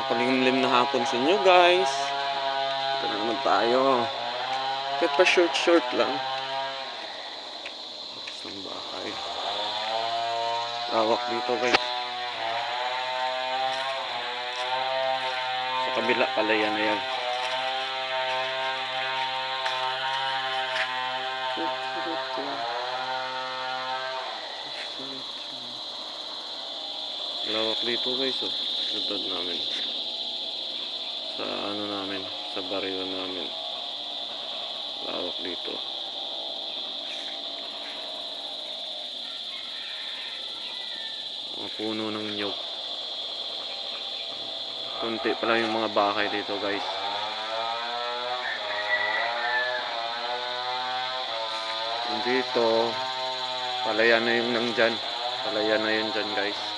Makulimlim na hapon sa inyo guys. Ito na naman tayo. Kahit pa short lang. Isang bahay. Lawak dito guys. Sa kabila pala yan na yan. Lawak dito guys oh. Lutod namin. Sa ano namin, sa baryo namin. Lawak dito. Mga puno ng nyog. Kunti pala yung mga bahay dito guys. Dito palayan na yung nandyan. Palayan na yun dyan guys.